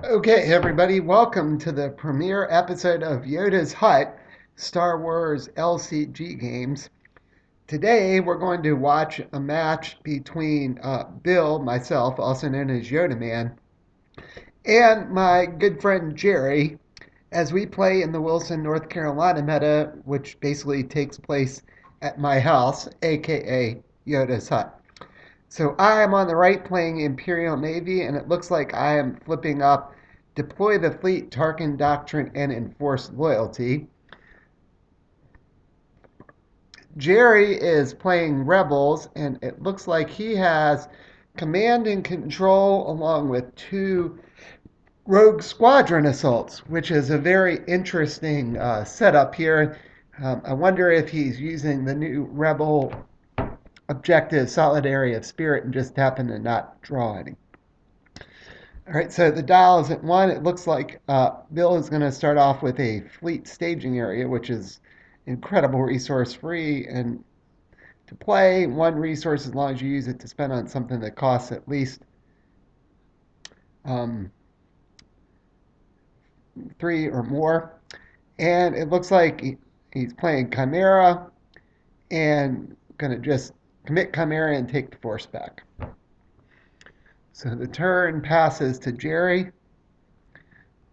Okay, everybody, welcome to the premiere episode of Yoda's Hut, Star Wars LCG games. Today, we're going to watch a match between Bill, myself, also known as Yoda Man, and my good friend Jerry, as we play in the Wilson, North Carolina meta, which basically takes place at my house, aka Yoda's Hut. So I am on the right playing Imperial Navy, and it looks like I am flipping up Deploy the Fleet, Tarkin Doctrine, and Enforce Loyalty. Jerry is playing Rebels, and it looks like he has Command and Control along with two Rogue Squadron Assaults, which is a very interesting setup here. I wonder if he's using the new Rebel objective Solidarity of Spirit and just happened to not draw any. All right, so the dial is at 1. It looks like Bill is going to start off with a fleet staging area, which is incredible resource free. And to play, one resource as long as you use it to spend on something that costs at least um, 3 or more. And it looks like he's playing Chimera and going to just commit Chimera and take the force back. So the turn passes to Jerry.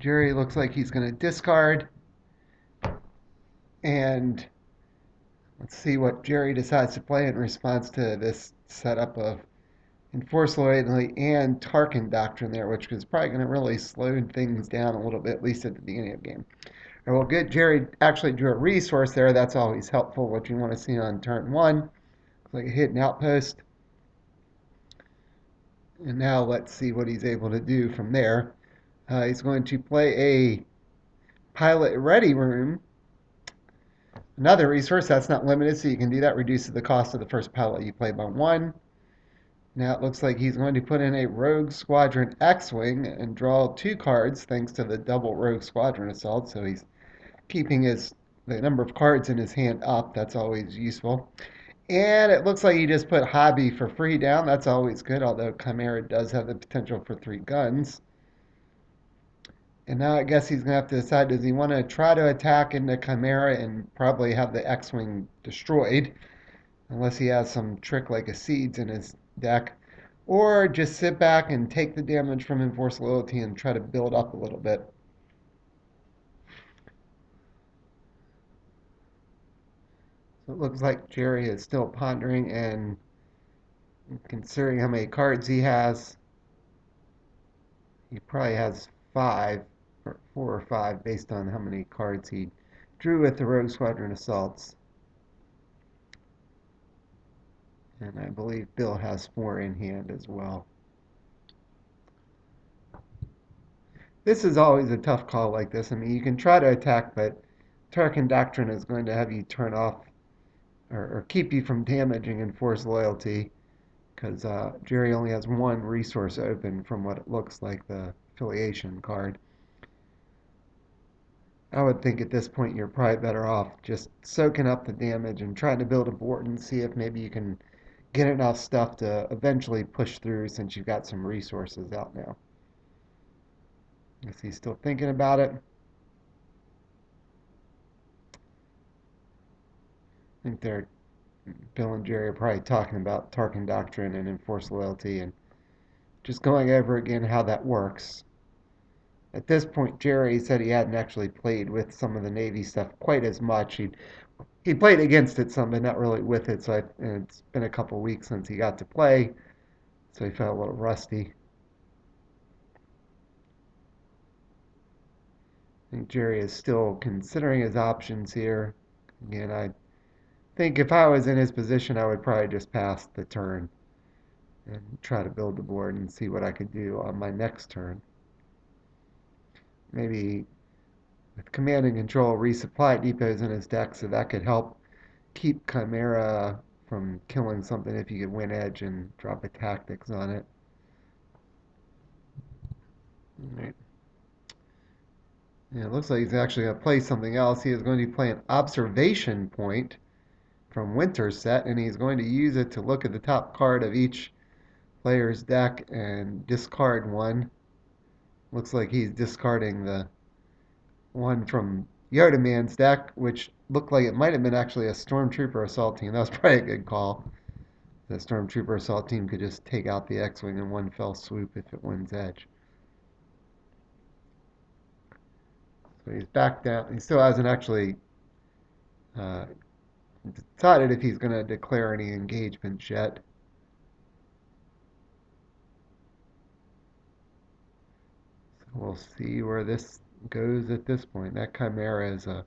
Jerry looks like he's going to discard. And let's see what Jerry decides to play in response to this setup of Enforce Loyalty and Tarkin Doctrine there, which is probably going to really slow things down a little bit, at least at the beginning of the game. All right, well, good. Jerry actually drew a resource there. That's always helpful, what you want to see on turn 1. Looks like a hidden outpost. And now let's see what he's able to do from there. He's going to play a pilot ready room. Another resource that's not limited, so you can do that. Reduces the cost of the first pilot you play by 1. Now it looks like he's going to put in a Rogue Squadron X-Wing and draw 2 cards thanks to the double Rogue Squadron Assault. So he's keeping the number of cards in his hand up. That's always useful. And it looks like he just put Hobby for free down. That's always good, although Chimera does have the potential for 3 guns. And now I guess he's going to have to decide, does he want to try to attack into Chimera and probably have the X-Wing destroyed, unless he has some trick like a Seeds in his deck, or just sit back and take the damage from Enforced Loyalty and try to build up a little bit. So it looks like Jerry is still pondering and considering how many cards he has. He probably has 5, or 4 or 5, based on how many cards he drew with the Rogue Squadron Assaults. And I believe Bill has 4 in hand as well. This is always a tough call like this. I mean, you can try to attack, but Tarkin Doctrine is going to have you turn off or keep you from damaging Enforced Loyalty because Jerry only has 1 resource open from what it looks like, the affiliation card. I would think at this point you're probably better off just soaking up the damage and trying to build a board and see if maybe you can get enough stuff to eventually push through since you've got some resources out now. Is he still thinking about it? I think Bill and Jerry are probably talking about Tarkin Doctrine and Enforced Loyalty and just going over again how that works. At this point, Jerry said he hadn't actually played with some of the Navy stuff quite as much. He played against it some, but not really with it. So it's been a couple weeks since he got to play, so he felt a little rusty. I think Jerry is still considering his options here. Again, I think if I was in his position, I would probably just pass the turn and try to build the board and see what I could do on my next turn. Maybe with command and control, resupply depots in his deck, so that could help keep Chimera from killing something if you could win edge and drop a tactics on it. Right. Yeah, it looks like he's actually going to play something else. He is going to play an observation point from Winter's set, and he's going to use it to look at the top card of each player's deck and discard 1. Looks like he's discarding the one from Yoda Man's deck, which looked like it might have been actually a Stormtrooper Assault Team. That was probably a good call. The Stormtrooper Assault Team could just take out the X-Wing in one fell swoop if it wins edge. So he's back down. He still hasn't actually uh, decided if he's going to declare any engagements yet. So we'll see where this goes at this point. That Chimera is a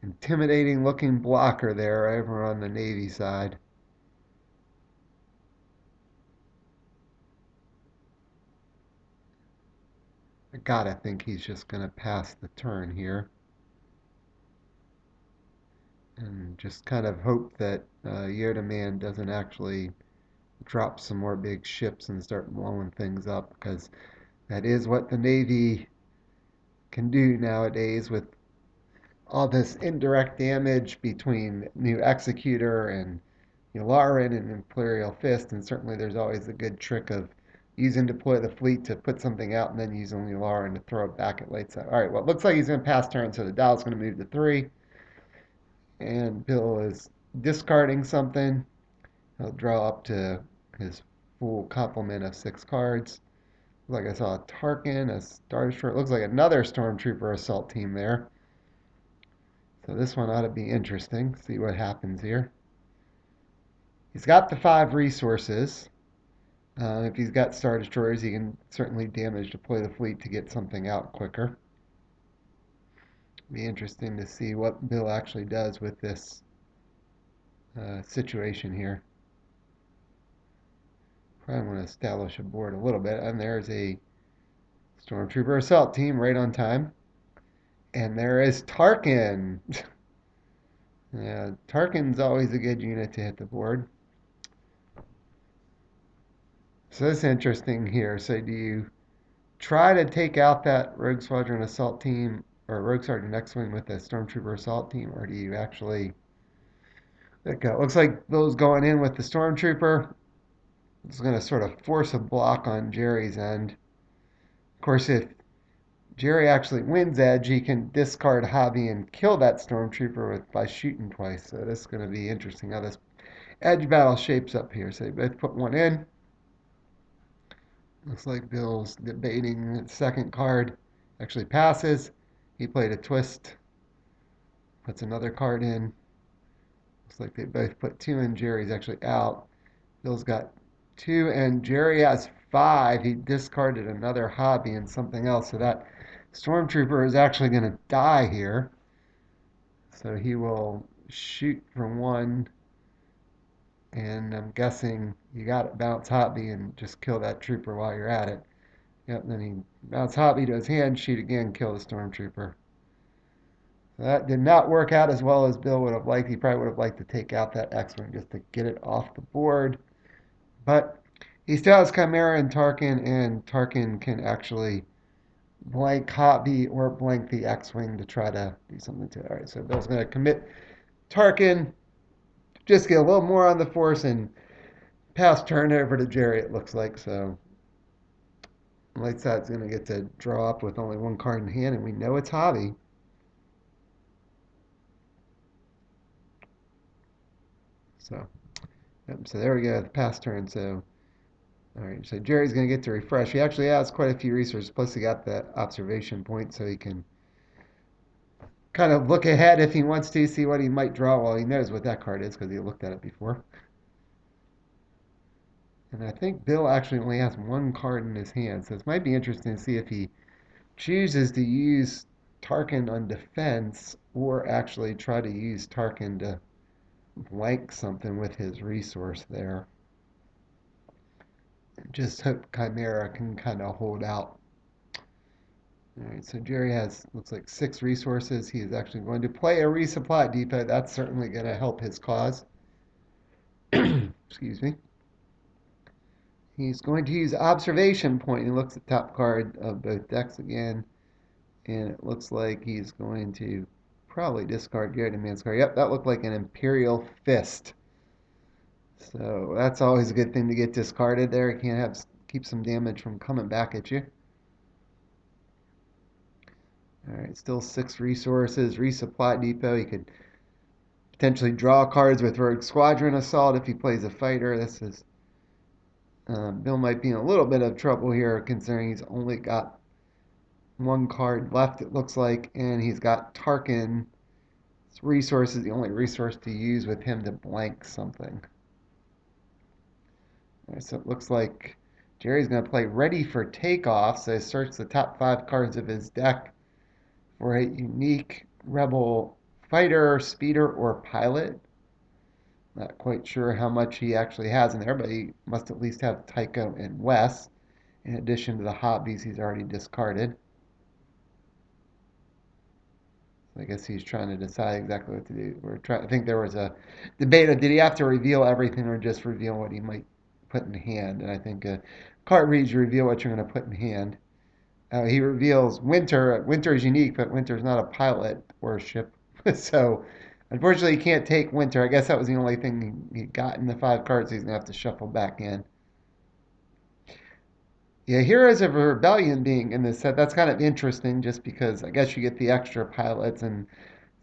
intimidating looking blocker there over on the Navy side. I gotta think he's just going to pass the turn here and just kind of hope that Yoda Man doesn't actually drop some more big ships and start blowing things up, because that is what the Navy can do nowadays with all this indirect damage between New Executor and Yularen and Imperial Fist, and certainly there's always a good trick of using deploy the fleet to put something out and then using Yularen to throw it back at late side. All right, well, it looks like he's going to pass turn, so the dial's going to move to 3, and Bill is discarding something. He'll draw up to his full complement of 6 cards. Looks like I saw a Tarkin, a Star Destroyer. It looks like another Stormtrooper assault team there. So this one ought to be interesting. See what happens here. He's got the 5 resources. If he's got Star Destroyers, he can certainly damage deploy the fleet to get something out quicker. Be interesting to see what Bill actually does with this situation here. Probably want to establish a board a little bit. And there's a Stormtrooper assault team right on time. And there is Tarkin. Yeah, Tarkin's always a good unit to hit the board. So that's interesting here. So do you try to take out that Rogue Squadron assault team or Rogue Sergeant X-Wing with a Stormtrooper assault team, or do you actually let go? It looks like Bill's going in with the Stormtrooper. It's going to sort of force a block on Jerry's end. Of course, if Jerry actually wins edge, he can discard Hobby and kill that Stormtrooper by shooting twice. So this is going to be interesting how this edge battle shapes up here. So they both put one in. Looks like Bill's debating the second card. Actually passes. He played a twist. Puts another card in. Looks like they both put 2 in. Jerry's actually out. Bill's got 2 and Jerry has 5. He discarded another Hobby and something else. So that Stormtrooper is actually going to die here. So he will shoot for 1. And I'm guessing you got to bounce Hobby and just kill that trooper while you're at it. Yep, then he bounce Hobby to his hand, shoot again, kill the Stormtrooper. So that did not work out as well as Bill would have liked. He probably would have liked to take out that X-Wing just to get it off the board. But he still has Chimera and Tarkin can actually blank Hobby or blank the X-Wing to try to do something to it. All right, so Bill's going to commit Tarkin, just get a little more on the force and pass turn over to Jerry, it looks like. So light side's going to get to draw up with only 1 card in hand, and we know it's Hobby. So, yep, so there we go, the pass turn. So, all right, so Jerry's going to get to refresh. He actually has quite a few resources, plus he got the observation point, so he can kind of look ahead if he wants to, see what he might draw. Well, he knows what that card is because he looked at it before. And I think Bill actually only has 1 card in his hand, so this might be interesting to see if he chooses to use Tarkin on defense or actually try to use Tarkin to blank something with his resource there. Just hope Chimera can kind of hold out. All right, so Jerry has, looks like 6 resources. He is actually going to play a resupply depot. That's certainly going to help his cause. Excuse me. He's going to use observation point. He looks at top card of both decks again, and it looks like he's going to probably discard Yoda Man's card. Yep, that looked like an Imperial Fist. So that's always a good thing to get discarded there. You can't have keep some damage from coming back at you. All right, still 6 resources. Resupply depot. You could potentially draw cards with Rogue Squadron Assault if he plays a fighter. This is Bill might be in a little bit of trouble here considering he's only got 1 card left, it looks like, and he's got Tarkin. Resource is the only resource to use with him to blank something. Right, so it looks like Jerry's going to play Ready for Takeoff. So search the top 5 cards of his deck for a unique Rebel fighter, speeder, or pilot. Not quite sure how much he actually has in there, but he must at least have Tycho and Wes, in addition to the hobbies he's already discarded. So I guess he's trying to decide exactly what to do. I think there was a debate of did he have to reveal everything or just reveal what he might put in hand. And I think card reads you reveal what you're going to put in hand. He reveals Winter. Winter is unique, but Winter is not a pilot or a ship. So unfortunately, he can't take Winter. I guess that was the only thing he got in the 5 cards. He's going to have to shuffle back in. Yeah, Heroes of Rebellion being in this set, that's kind of interesting just because I guess you get the extra pilots and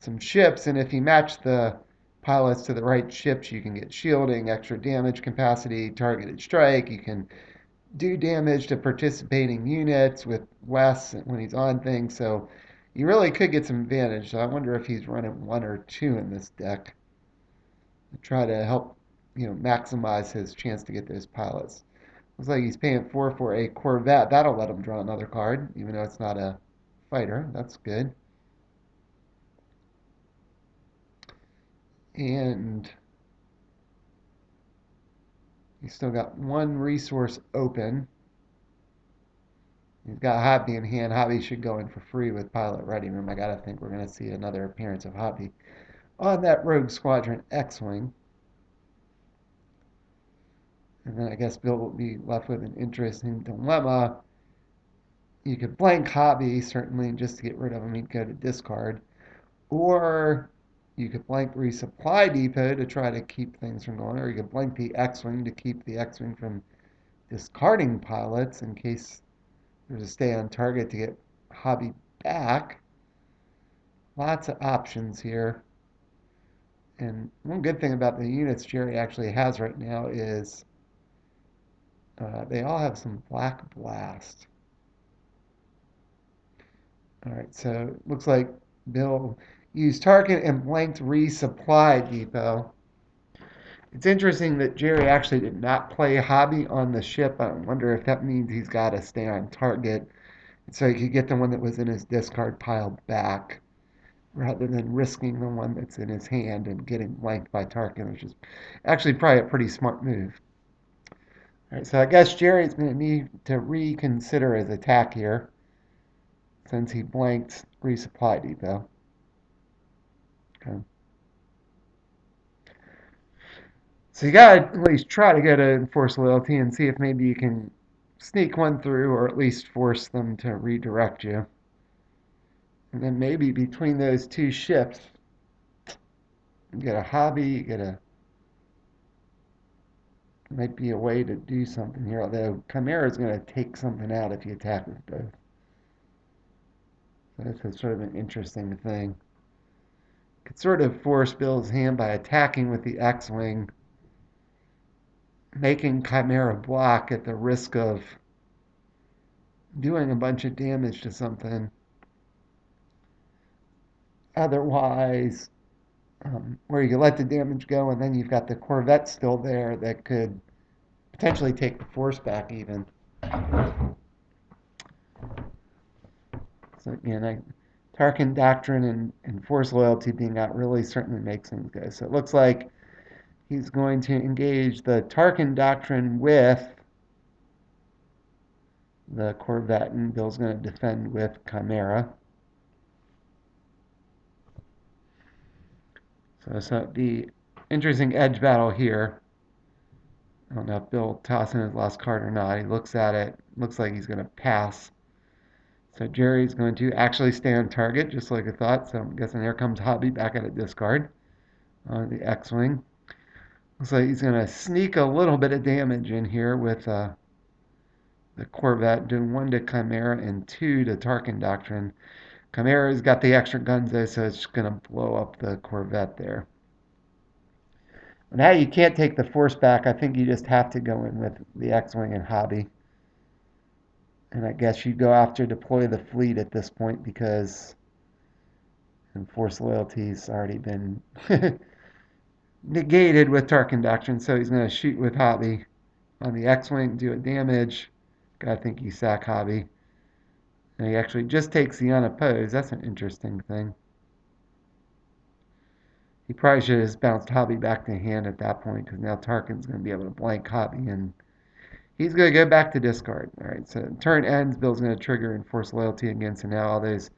some ships, and if you match the pilots to the right ships, you can get shielding, extra damage capacity, targeted strike. You can do damage to participating units with Wes when he's on things, so you really could get some advantage. So I wonder if he's running 1 or 2 in this deck to try to help, maximize his chance to get those pilots. Looks like he's paying 4 for a Corvette. That'll let him draw another card, even though it's not a fighter. That's good. And he's still got 1 resource open. He's got Hobby in hand. Hobby should go in for free with Pilot Ready Room. I gotta think we're gonna see another appearance of Hobby on that Rogue Squadron X-Wing. And then I guess Bill will be left with an interesting dilemma. You could blank Hobby, certainly, just to get rid of him. He'd go to discard. Or you could blank Resupply Depot to try to keep things from going. Or you could blank the X-Wing to keep the X-Wing from discarding pilots in case there's a stay on target to get Hobby back. Lots of options here. And one good thing about the units Jerry actually has right now is they all have some Black Blast. All right, so it looks like Bill used Target and blanked Resupply Depot. It's interesting that Jerry actually did not play Hobby on the ship. I wonder if that means he's got to stay on target so he could get the one that was in his discard pile back rather than risking the one that's in his hand and getting blanked by Tarkin, which is actually probably a pretty smart move. All right, so I guess Jerry's going to need to reconsider his attack here since he blanked Resupply Depot. Okay. So you got to at least try to get to enforce loyalty and see if maybe you can sneak one through or at least force them to redirect you. And then maybe between those 2 ships, you get a Hobby, you get a might be a way to do something here, although Chimera is going to take something out if you attack with both. So that's sort of an interesting thing. Could sort of force Bill's hand by attacking with the X-Wing, making Chimera block at the risk of doing a bunch of damage to something. Otherwise, where you can let the damage go and then you've got the Corvette still there that could potentially take the force back even. So again, Tarkin Doctrine and Force Loyalty being out really certainly makes things go. So it looks like he's going to engage the Tarkin Doctrine with the Corvette, and Bill's going to defend with Chimera. So it'd be interesting edge battle here. I don't know if Bill tossing his last card or not. He looks at it. Looks like he's going to pass. So Jerry's going to actually stay on target, just like I thought. So I'm guessing there comes Hobby back at a discard on the X-Wing. Looks like he's going to sneak a little bit of damage in here with the Corvette, doing 1 to Chimera and 2 to Tarkin Doctrine. Chimera's got the extra guns though, so it's going to blow up the Corvette there. Now you can't take the force back. I think you just have to go in with the X-Wing and Hobby. And I guess you go after deploy the fleet at this point because force loyalty's already been negated with Tarkin Doctrine. So he's going to shoot with Hobby on the X-Wing, do a damage. I think you sack Hobby. And he actually just takes the unopposed. That's an interesting thing. He probably should have just bounced Hobby back to hand at that point because now Tarkin's going to be able to blank Hobby and he's going to go back to discard. All right, so turn ends. Bill's going to trigger and force loyalty again. So now all those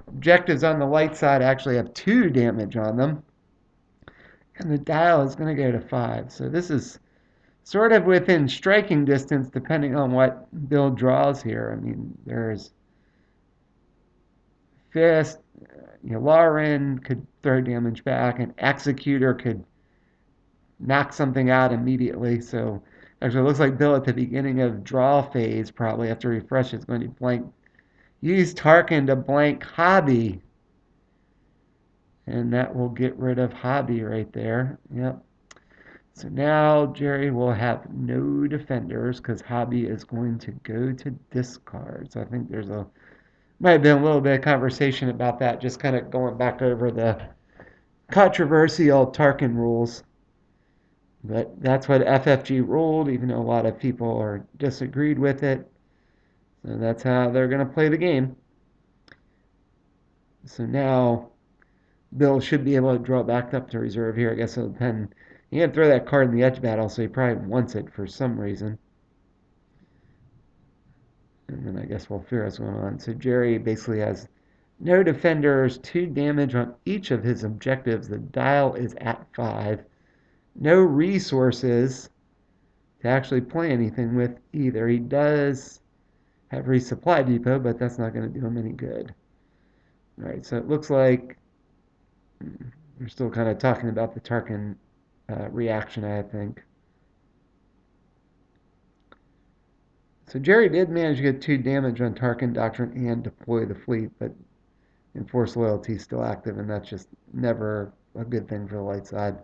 objectives on the light side actually have 2 damage on them. And the dial is going to go to 5. So this is sort of within striking distance depending on what Bill draws here. I mean, there's Fist, Lauren could throw damage back, and Executor could knock something out immediately. So actually, it looks like Bill at the beginning of draw phase, probably after refresh, is going to blank. Use Tarkin to blank Hobby. And that will get rid of Hobby right there. Yep. So now Jerry will have no defenders because Hobby is going to go to discard. So I think there's might have been a little bit of conversation about that, just kind of going back over the controversial Tarkin rules. But that's what FFG ruled, even though a lot of people are disagreed with it. So that's how they're going to play the game. So now Bill should be able to draw back up to reserve here. I guess it'll depend. He can't throw that card in the edge battle, so he probably wants it for some reason. And then I guess we'll figure out what's going on. So Jerry basically has no defenders, 2 damage on each of his objectives. The dial is at 5. No resources to actually play anything with either. He does have resupply depot, but that's not going to do him any good. All right, so it looks like we're still kind of talking about the Tarkin reaction, I think. So Jerry did manage to get 2 damage on Tarkin Doctrine and deploy the fleet, but enforced loyalty is still active, and that's just never a good thing for the light side.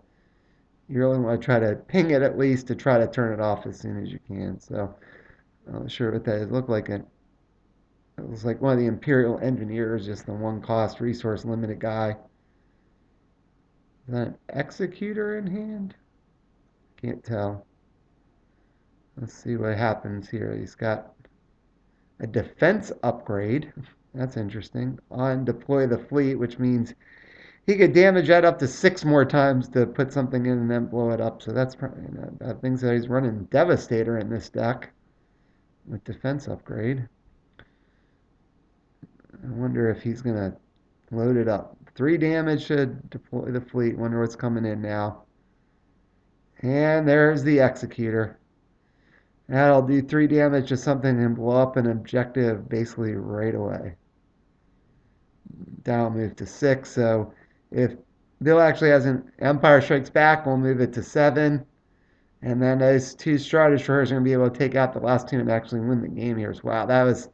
You really want to try to ping it at least to try to turn it off as soon as you can. So I'm not sure what that is. It looked like it was like one of the Imperial Engineers, just the 1 cost resource limited guy. Is that an Executor in hand? Can't tell. Let's see what happens here. He's got a defense upgrade. That's interesting. On deploy the fleet, which means he could damage that up to 6 more times to put something in and then blow it up. So that's probably not bad. Things that he's running Devastator in this deck with defense upgrade. I wonder if he's going to load it up. 3 damage to deploy the fleet. Wonder what's coming in now. And there's the Executor. That'll do 3 damage to something and blow up an objective basically right away. Down move to 6. So if Bill actually has an Empire Strikes Back, we'll move it to 7. And then those 2 Star Destroyers are going to be able to take out the last 2 and actually win the game here. So, wow, that was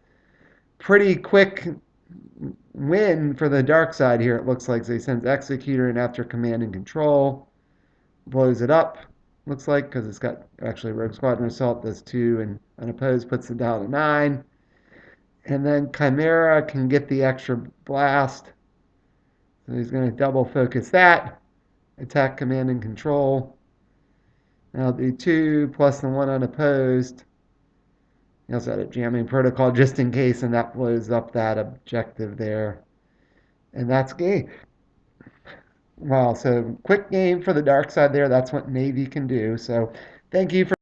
pretty quick win for the dark side here, it looks like. So he sends Executor in after command and control, blows it up, looks like, because it's got actually Rogue Squadron Assault does 2 and unopposed puts it down to 9. And then Chimera can get the extra blast. So he's going to double focus that. Attack, command, and control. And I'll do 2 plus the 1 unopposed. He also had a jamming protocol just in case, and that blows up that objective there. And that's game. Wow, so quick game for the dark side there. That's what Navy can do. So thank you for